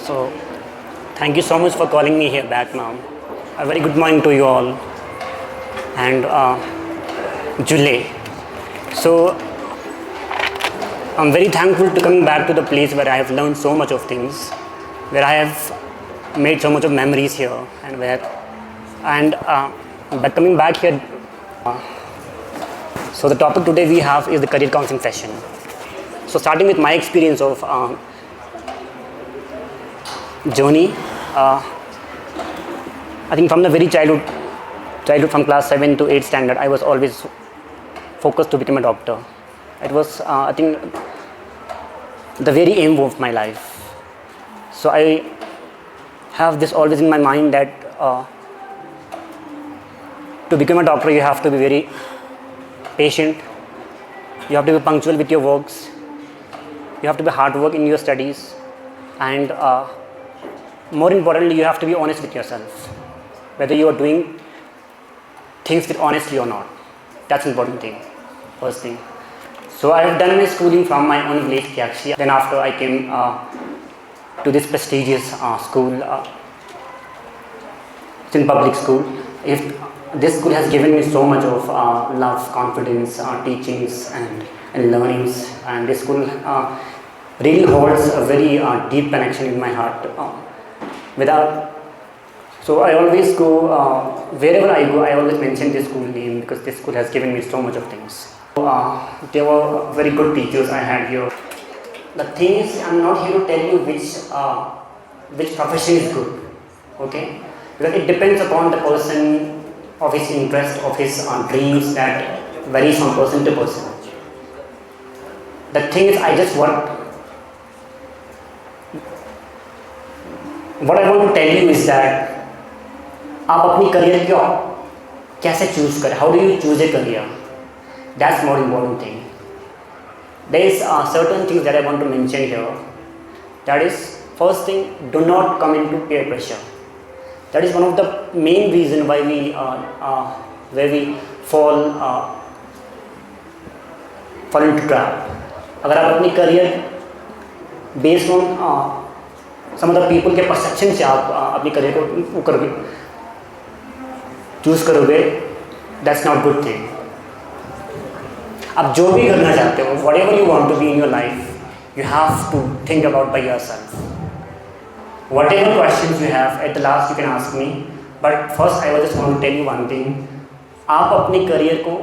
So, thank you so much for calling me here back now. A very good morning to you all. And July. So, I'm very thankful to come back to the place where I have learned so much of things, where I have made so much of memories here, and by coming back here. So, the topic today we have is the career counseling session. So, starting with my experience of journey, I think from the very childhood from class 7 to 8 standard, I was always focused to become a doctor. It was, I think, the very aim of my life. So I have this always in my mind that to become a doctor, you have to be very patient, you have to be punctual with your works, you have to be hard work in your studies, and more importantly, you have to be honest with yourself, whether you are doing things with honesty or not. That's important thing, first thing. So I have done my schooling from my own village, Kyakshi. Then after I came to this prestigious school, it's in public school. This school has given me so much of love, confidence, teachings and learnings, and this school really holds a very deep connection in my heart. So I always go, wherever I go, I always mention this school name because this school has given me so much of things. There were very good teachers I had here. The thing is, I'm not here to tell you which profession is good, okay? Because it depends upon the person, of his interest, of his dreams, that varies from person to person. The thing is, what I want to tell you is that आप अपनी career को कैसे choose करें, how do you choose a career? That's more important thing. There is certain things that I want to mention here. That is, first thing, do not come into peer pressure. That is one of the main reason why we fall into trap. अगर आप अपनी career based on some of the people के perception से आप अपनी career को करोगे, choose करोगे, that's not good thing. आप जो भी करना चाहते हो, whatever you want to be in your life, you have to think about by yourself. Whatever questions you have, at the last you can ask me. But first I just want to tell you one thing. आप अपनी career को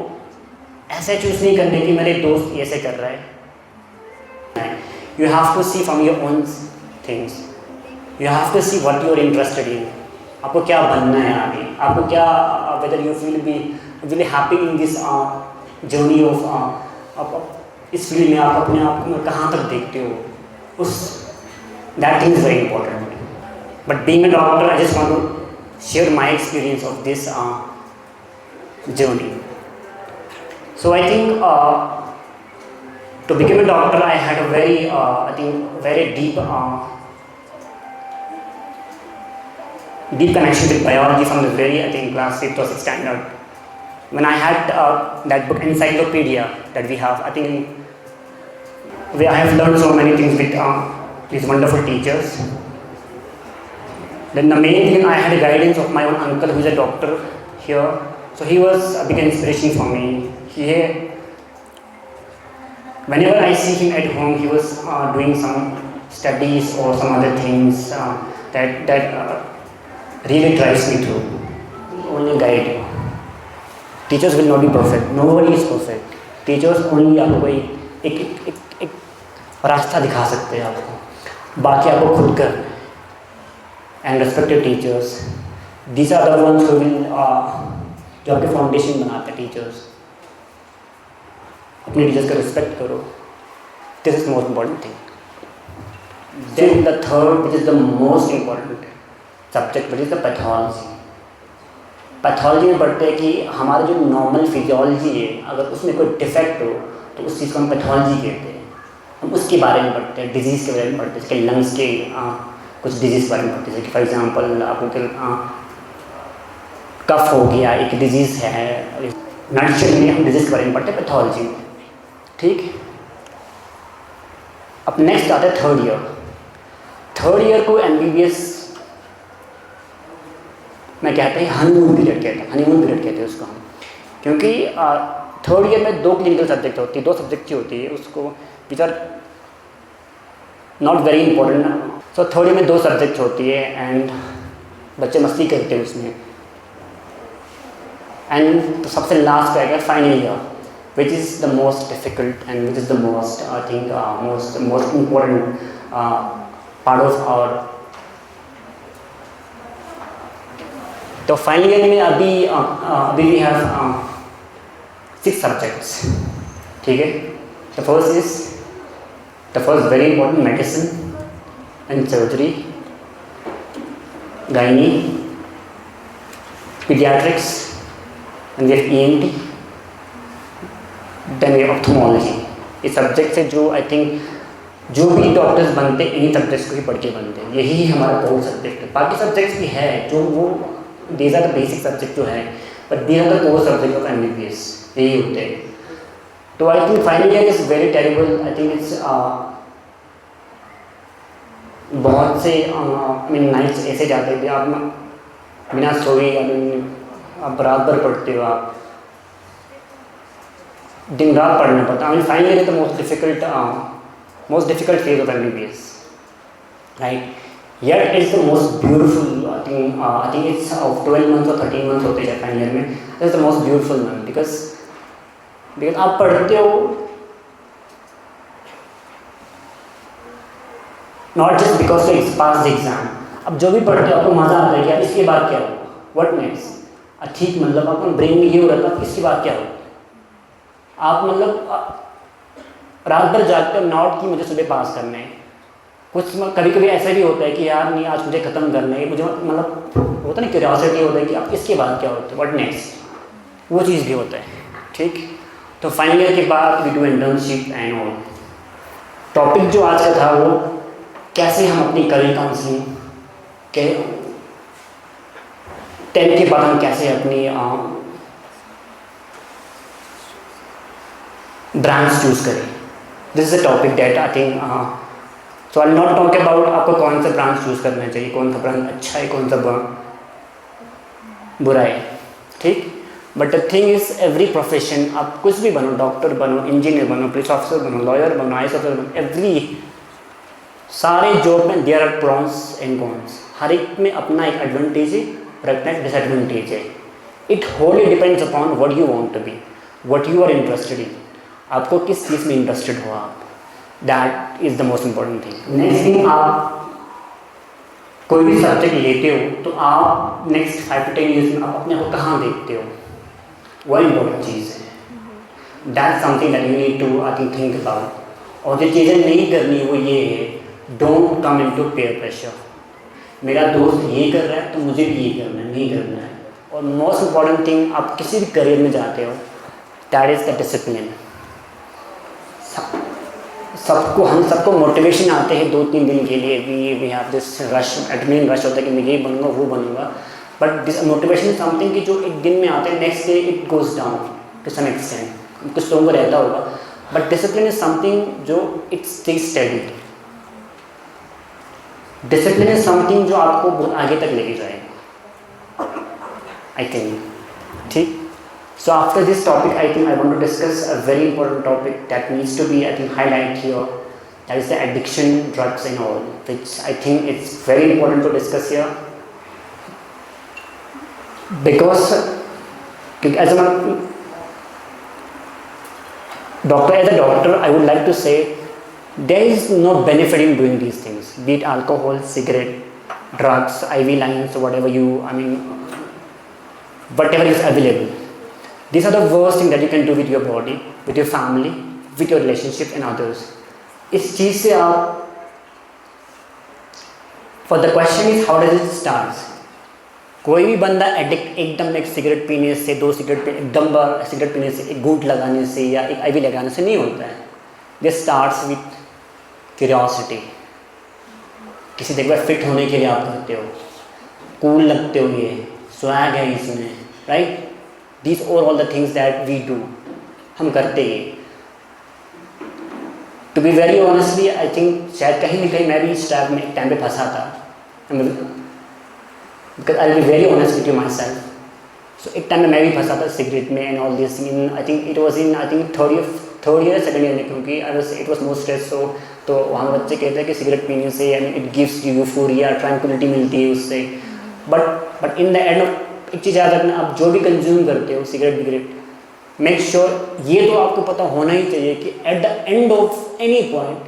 ऐसे choose नहीं करने की मेरे दोस्त ऐसे कर रहा है. You have to see from your own things. You have to see what you are interested in. आपको क्या बनना है आगे, आपको क्या, whether you feel be really happy in this journey of इस फील्ड में आप अपने आप को कहाँ तक देखते हो, that thing is very important. But being a doctor, I just want to share my experience of this journey. So I think to become a doctor, I had a very deep connection with biology from the very, class 5th or 6th standard. When I had that book, encyclopedia, that we have, I have learned so many things with these wonderful teachers. Then the main thing, I had a guidance of my own uncle who is a doctor here. So he was a big inspiration for me. Whenever I see him at home, he was doing some studies or some other things that really drives me through. Only guide you. Teachers will not be perfect. Nobody is perfect. Teachers only आपको एक रास्ता दिखा सकते हैं आपको. बाकी आपको खुद करना है. And respected teachers. These are the ones who will जो आपके फाउंडेशन बनाते हैं. टीचर्स, अपने टीचर्स का रिस्पेक्ट करो. This is most important thing. Then the third, which is the most important subject, which is the pathology. Pathology में पढ़ते हैं कि हमारा जो नॉर्मल फिजियोलॉजी है, अगर उसमें कोई डिफेक्ट हो तो उस चीज़ को हम पैथोलॉजी कहते हैं. हम उसके बारे में पढ़ते हैं, डिजीज़ के बारे में पढ़ते हैं, जैसे लंग्स के कुछ डिजीज़ के बारे में पढ़ते हैं. जैसे फॉर एग्जांपल आपको कफ हो गया, एक डिजीज़ है. नर्चर में हम डिजीज़ के बारे में पढ़ते हैं पैथोलॉजी में. ठीक. अब नेक्स्ट आता है थर्ड ईयर. थर्ड ईयर को MBBS मैं कहते हैं हनीमून पीरियड कहते हैं उसको हम, क्योंकि थर्ड ईयर में 2 क्लिनिकल सब्जेक्ट होती है, 2 सब्जेक्ट होती है उसको, which are not very important. So third year में 2 सब्जेक्ट होती है एंड बच्चे मस्ती करते हैं उसमें। एंड तो सबसे लास्ट आएगा final year, which is the most difficult and which is the most I think most important part of our. तो फाइनल ईयर में अभी वी हैव 6 सब्जेक्ट्स, ठीक है। The first very important medicine and surgery, gynae, paediatrics and ENT, then ophthalmology. ये subject से जो I think जो भी डॉक्टर्स बनते हैं इन्हीं सब्जेक्ट्स को ही पढ़ के बनते हैं, यही हमारा कोर सब्जेक्ट है। बाकी सब्जेक्ट्स भी है जो वो these are the basic subject जो है, but these are the core subject of MBBS, यही होते हैं। तो I think final year is very terrible. I think it's बहुत से नाइट्स ऐसे जाते हैं कि आप बिना सोए आप रात भर पढ़ते हो, आप दिन रात पढ़ना पड़ता है। Final year is the most difficult phase of MBBS, right. Yet it's the most beautiful. I think it's of 12 months or 13 months होते हैं फाइनल ईयर में। It's the most beautiful one because आप पढ़ते हो not just because to pass the exam। अब जो भी पढ़ते हो आपको मज़ा आता है कि अब इसके बाद क्या होगा, what next। ठीक, मतलब आपका ब्रेन में ये हो रहा था इसके बाद क्या होगा। आप मतलब रात भर जागते हो नॉट कि मुझे सुबह पास करना है। कुछ कभी कभी ऐसा भी होता है कि यार नहीं आज मुझे ख़त्म करना है, मुझे मतलब होता है ना क्यूरियोसिटी होता है कि अब इसके बाद क्या होता है, व्हाट नेक्स्ट, वो चीज़ भी होता है, ठीक। तो फाइनल ईयर के बाद we do internship and all. Topic जो आज का था वो कैसे हम अपनी करियर काउंसलिंग के 10 के बाद हम कैसे अपनी ब्रांच चूज़ करें। This is a topic date I think so I not talk about आपको कौन सा ब्रांच चूज़ करना चाहिए, कौन सा ब्रांच अच्छा है, कौन सा बुरा है, ठीक। But the thing is every profession, आप कुछ भी बनो, डॉक्टर बनो, इंजीनियर बनो, पुलिस ऑफिसर बनो, लॉयर बनो, IAS ऑफिसर बनो, एवरी सारे जॉब में there are pros and cons. हर एक में अपना एक एडवांटेज है और अपना एक डिसएडवांटेज है। It wholly depends upon what you want to be, what you are interested in. आपको किस चीज़ में इंटरेस्टेड हो आप, that is the most important thing. Next thing, आप कोई भी सब्जेक्ट लेते हो तो आप नेक्स्ट 5 to 10 ईयर्स में आप अपने को कहाँ देखते हो, वह इम्पोर्टेंट चीज़ है। That something that you need to I think about. और जो चीज़ें नहीं करनी वो ये है, don't come into peer pressure. मेरा दोस्त ये कर रहा है तो मुझे भी ये करना है, नहीं करना है। और मोस्ट इम्पॉर्टेंट थिंग, आप किसी भी करियर में जाते हो, दैट इज़ द डिसिप्लिन। हम सबको मोटिवेशन आते हैं 2-3 दिन के लिए, we have this rush, adrenaline rush होता है कि मैं ये बनूंगा वो बनूंगा। But this motivation is something कि जो एक दिन में आते हैं, next day it goes down to some extent. कुछ लोगों को रहता होगा, बट डिसिप्लिन इज समथिंग जो it stay study. Discipline is something जो आपको बहुत आगे तक लेके जाएगा, आई थिंक, ठीक। So after this topic, I think I want to discuss a very important topic that needs to be, I think, highlighted here. That is the addiction, drugs and all, which I think it's very important to discuss here. Because as a doctor, I would like to say there is no benefit in doing these things, be it alcohol, cigarette, drugs, IV lines, whatever whatever is available. These are the worst things that you can do with your body, with your family, with your relationship and others. इस चीज़ से आप, for the question is how does it start? कोई भी बंदा addict एकदम एक cigarette पीने से, 2 सिगरेट एकदम सिगरेट पीने से, एक घूंट लगाने से या एक IV लगाने से नहीं होता है। This starts with curiosity। किसी एक बार फिट होने के लिए आप करते हो, कूल लगते हो, ये स्वैग है इसमें, right. These are all the things that we do, हम करते हैं। To be very honestly I think शायद कहीं ना कहीं मैं भी इस ट्रैप में एक टाइम पे फंसा था, because I will be very honest with you myself. So एक टाइम में मैं भी फंसा था सिगरेट में and all this thing. I think it was in I think third year second year में, क्योंकि इट वॉज मोर स्ट्रेस। तो वहाँ बच्चे कहते हैं कि सिगरेट पीने से I mean it gives you euphoria, tranquillity मिलती है उससे। बट इन द एंड एक चीज़ याद रखना, आप जो भी कंज्यूम करते हो सिगरेट विगरेट, मेक श्योर ये तो आपको पता होना ही चाहिए कि at the end of any point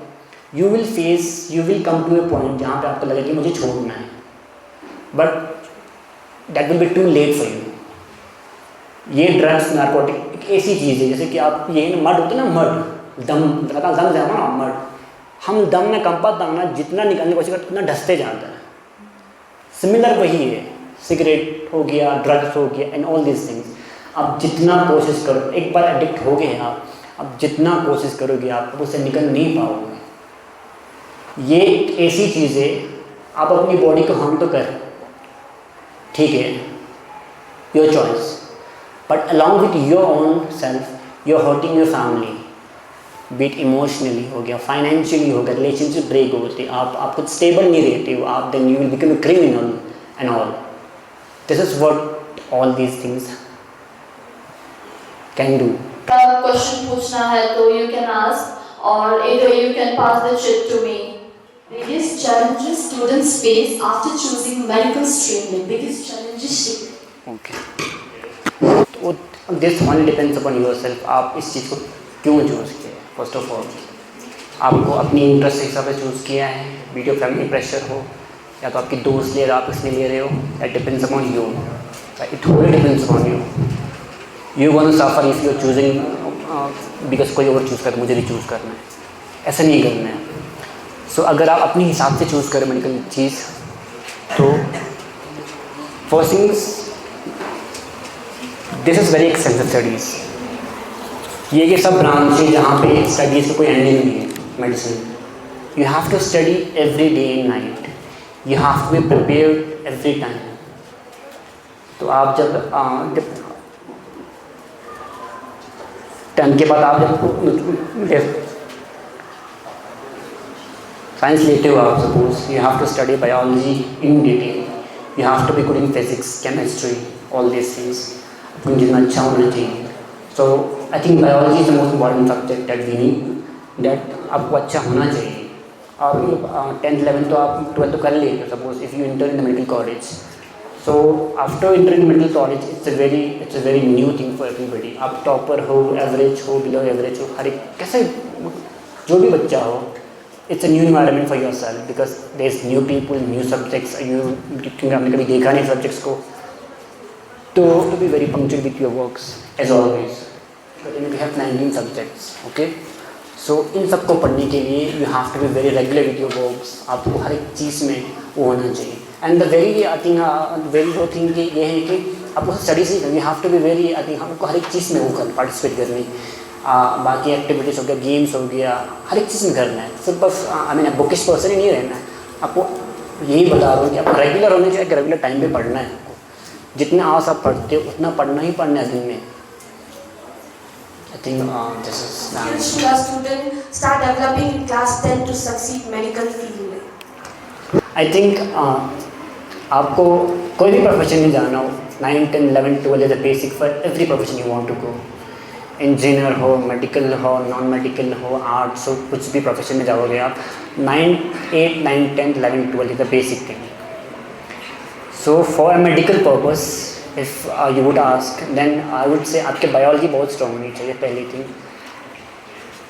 you will come to a point जहाँ पे आपको लगे कि मुझे छोड़ना है, but that will be too late for you. ये ड्रग्स नारकोटिक एक ऐसी चीज़ है जैसे कि आप ये मड होते ना, मड दम जाना मड, हम दम में कंपा दाना जितना निकालने की कोशिश करते उतना ढसते जाता है। सिमिलर वही है, सिगरेट हो गया, ड्रग्स हो गया एंड ऑल दिस थिंग्स। आप जितना कोशिश करो, एक बार एडिक्ट हो गए आप, अब जितना कोशिश करोगे आप उससे निकल नहीं पाओगे। ये एक ऐसी चीज़ है, आप अपनी बॉडी को हार्म तो कर, ठीक है, your choice, but along with your own self you are hurting your family, beat emotionally हो गया, फाइनेंशियली हो गया, रिलेशनशिप ब्रेक होते, आप कुछ स्टेबल नहीं रहते हो, आप then you will become a criminal and all. This is what all these things can do. Question पूछना है तो यू कैन आस्क और either you can pass the chit to me. Biggest challenges students face after choosing medical stream, the biggest challenges. Okay. तो this only depends upon yourself, आप इस चीज़ को क्यों choose किया। फर्स्ट ऑफ ऑल आपको अपनी interest के हिसाब से चूज़ किया है, वीडियो फैमिली प्रेशर हो या तो आपकी दोस्त ले रहे हो, आप इसलिए ले रहे हो, that depends upon you, it wholly depends upon you. You gonna suffer if you are choosing because कोई और चूज़ कर, मुझे भी चूज़ करना है, ऐसा नहीं करना है। सो अगर आप अपने हिसाब से चूज़ करें मेडिकल चीज़, तो first things this is very expensive studies. ये सब ब्रांच है जहाँ पे स्टडीज़ का कोई एंडिंग नहीं है। Medicine you have to study every day and night, you have to be prepared every time. तो आप जब 10 के बाद आप जब साइंस लेते हो, आप suppose you have to study biology in detail, you have to be good in physics, chemistry, all this things, आपको जितना अच्छा होना चाहिए। So I think biology is the most important subject that we need, that आपको अच्छा होना चाहिए। और 10th 11th तो आप 12th तो कर लेते हो suppose if you enter in the medical college. So after entering medical college it's a very new thing for everybody. आप टॉपर हो, एवरेज हो, बिलो एवरेज हो, हर एक कैसे जो भी बच्चा हो, it's a new environment for your self because there is new people, new subjects, क्योंकि आपने कभी देखा नहीं सब्जेक्ट्स को। तो to be very punctual with your works as always, but you have 19 subjects, okay. So इन सबको पढ़ने के लिए you have to be very regular with your works, आपको हर एक चीज़ में वो होना चाहिए। And the very I think very वो थिंग ये है कि आपको स्टडीज नहीं करनी, you have to be very I think हमको हर एक चीज़ में वो कर पार्टिसिपेट करनी, बाकी एक्टिविटीज़ हो गया, गेम्स हो गया, हर एक चीज़ में करना है। सिर्फ बस आई मीन बुकिश पर्सन ही नहीं रहना है। आपको यही बता रहा हूँ कि आपको रेगुलर होने चाहिए, रेगुलर टाइम पे पढ़ना है। आपको जितने आवर्स आप पढ़ते हो उतना पढ़ना ही पढ़ना है दिन में। I think this is Skills should a student start developing in class 10 to succeed medical field? I think आपको कोई भी प्रोफेशन में जाना हो, 9, 10, 11, 12 is a basic for every profession you want to go. Engineer हो, मेडिकल हो, non medical हो, arts हो, कुछ भी प्रोफेशन में जाओगे आप, 8, 9, 10, 11, 12 is the basic thing. So for a medical purpose, if you would ask, then I would say आपके बायोलॉजी बहुत स्ट्रॉन्ग होनी चाहिए पहली थिंग।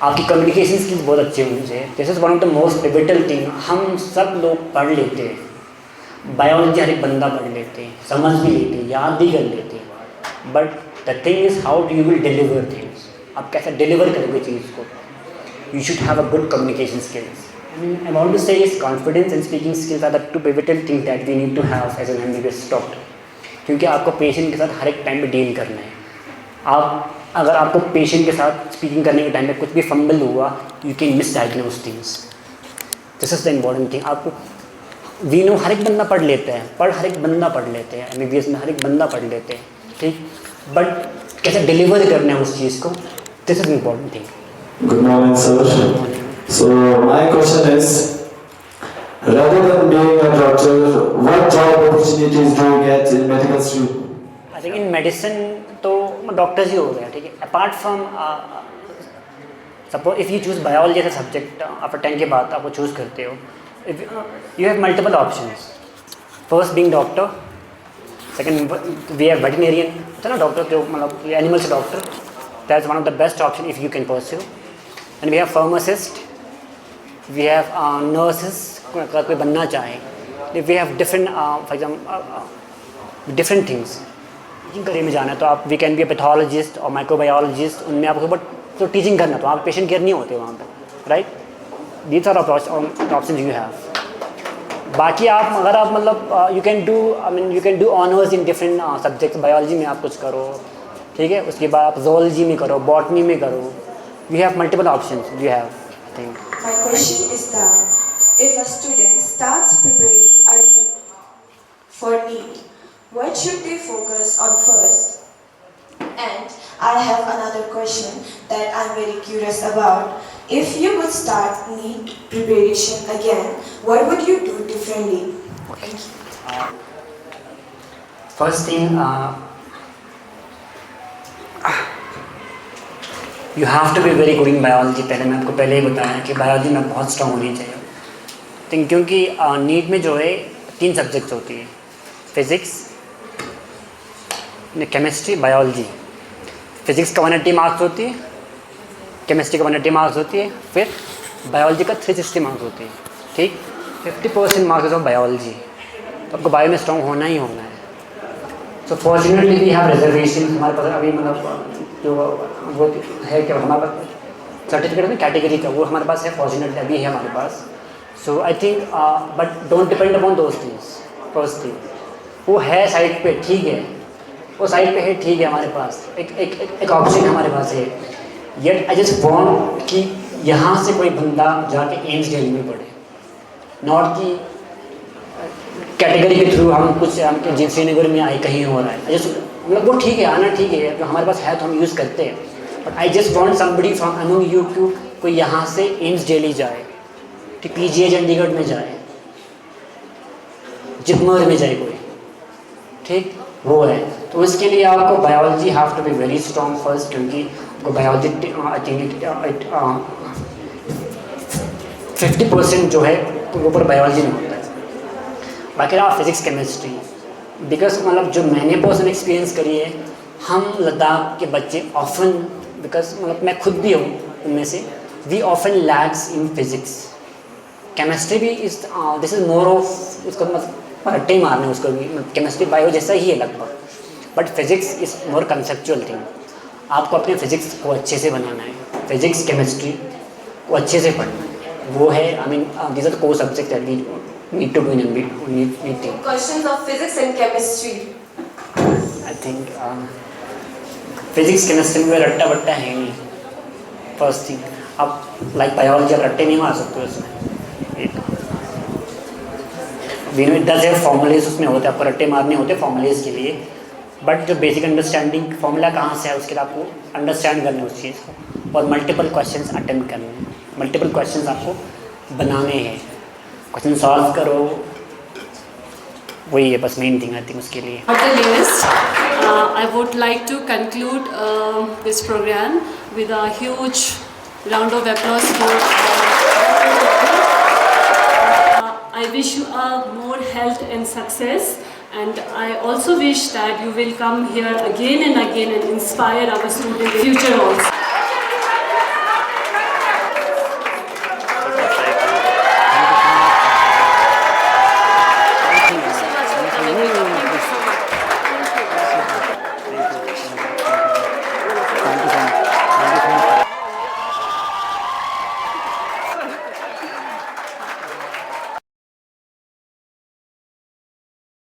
आपकी कम्युनिकेशन स्किल्स बहुत अच्छी होनी चाहिए। This is one of the most pivotal thing. हम सब लोग पढ़ लेते हैं बायोलॉजी, हर एक बंदा पढ़ लेते हैं, समझ भी लेते हैं, याद भी कर लेते हैं, but the thing is how do you will deliver things. आप कैसे डिलीवर करोगे चीज़ को। You should have a good communication skills. I want to say is confidence and speaking skills are the two pivotal things that we need to have as an MBBS doctor. क्योंकि आपको patient के साथ हर एक time पे deal करना है। अगर आपको पेशेंट के साथ स्पीकिंग करने के टाइम पे कुछ भी फंबल हुआ, you can miss diagnose things. This is the important thing. आपको वी नो हर एक बंदा पढ़ लेता है, हर एक बंदा पढ़ लेते हैं, MBBS में हर एक बंदा पढ़ लेते हैं, ठीक, बट कैसे डिलीवर करना है उस चीज़ को, this is important thing. Good morning sir. So my question is, rather than being a doctor, what job opportunities do you get in medical stream? I think in medicine तो doctors ही हो गया, ठीक है. Apart from suppose if you choose biology as a subject after 10 के बाद आप वो चूज़ करते हो, you have multiple options. First being doctor, second we have veterinarian, होता है ना डॉक्टर जो मतलब animals doctor, that is one of the best option if you can pursue. And we have pharmacist, we have nurses अगर कोई बनना चाहे, we have different for example different things. Teaching career में जाना है तो आप we can be a pathologist और माइक्रोबायोलॉजिस्ट, उनमें आपको बट तो टीचिंग करना तो आप पेशेंट केयर नहीं होते वहाँ पे, right. These are option you have. बाकी आप अगर आप मतलब you can do you can do honours in different subjects. Biology में आप कुछ करो, ठीक है, उसके बाद आप जोलॉजी में करो, बॉटनी में करो. You have multiple options you have, I think. My question is that if a student starts preparing early for NEET, what should they focus on first? And I have another question that I'm very curious about. If you would start NEET preparation again, what would you do differently? Thank you. First thing you have to be very good in biology. पहले मैं आपको पहले ही बताया कि biology में बहुत strong होनी चाहिए. थिंक क्योंकि नीट में जो है 3 सब्जेक्ट्स होती है, फिज़िक्स, केमिस्ट्री, बायोलॉजी. फिज़िक्स का 180 मार्क्स होती है, केमिस्ट्री का 180 मार्क्स होती है, फिर बायोलॉजी का 360 मार्क्स होती है, ठीक. 50% मार्क्स ऑफ बायोलॉजी, तो आपको बायो में स्ट्रॉन्ग होना ही होना है. सो फॉर्चुनेटली वी हैव रिजर्वेशन. हमारे पास अभी मतलब जो वो है कि हमारे पास सर्टिफिकेट में कैटेगरी का वो हमारे पास है, फॉर्चुनेटली अभी है हमारे पास. So I think but don't depend upon those things. First thing वो है साइड पे, ठीक है, वो साइड पे है, ठीक है, हमारे पास एक ऑप्शन हमारे पास है. येट आई जस्ट वांट कि यहाँ से कोई बंदा जाके एम्स दिल्ली में पढ़े, नॉट कि कैटेगरी के थ्रू हम कुछ हम श्रीनगर में आए कहीं हो रहा है. आई जस्ट मतलब वो ठीक है, आना ठीक है, जो हमारे पास है तो हम यूज़ करते हैं. But I just want somebody from among you to कोई यहाँ से एम्स दिल्ली जाए, ठीक, पीजीआई चंडीगढ़ में जाए, जिपमर में जाए कोई, ठीक, वो है. तो इसके लिए आपको biology have to be very strong first, क्योंकि आपको बायोलॉजी आई थिंक 50% जो है वो ऊपर बायोलॉजी में होता है. बाकी रहा फिज़िक्स केमिस्ट्री, बिकॉज मतलब जो मैंने पर्सनल एक्सपीरियंस करी है, हम लद्दाख के बच्चे ऑफन, बिकॉज मतलब मैं खुद भी हूँ उनमें से, we often lags in physics. Chemistry भी इस दिस इज़ मोर ऑफ उसको मतलब रट्टे मारने उसको भी, केमिस्ट्री बायो जैसा ही है लगभग, but physics is more conceptual thing. आपको अपने फिज़िक्स को अच्छे से बनाना है, फिज़िक्स केमिस्ट्री को अच्छे से पढ़ना है, वो है. I mean this are core subject that we need to do in meeting. Questions of physics and chemistry. I think physics chemistry में रट्टा बट्टा है नहीं. फर्स्ट थिंग आप लाइक बायोलॉजी आप रट्टे नहीं मार सकते उसमें. We know it does have formulae उसमें होते हैं, आपको रट्टे मारने होते हैं फॉर्मूलेज के लिए, बट जो बेसिक अंडरस्टैंडिंग फार्मूला कहाँ से है उसके लिए आपको अंडरस्टैंड करना है उस चीज़ को, और मल्टीपल क्वेश्चंस अटेम्प्ट करने हैं, मल्टीपल क्वेश्चंस आपको बनाने हैं, क्वेश्चन सॉल्व करो, वही है बस मेन थिंग आई थिंक उसके लिए. Dr. Lewis, I would like to conclude this program with a huge round of applause for I wish you more health and success, and I also wish that you will come here again and again and inspire our students in the future also.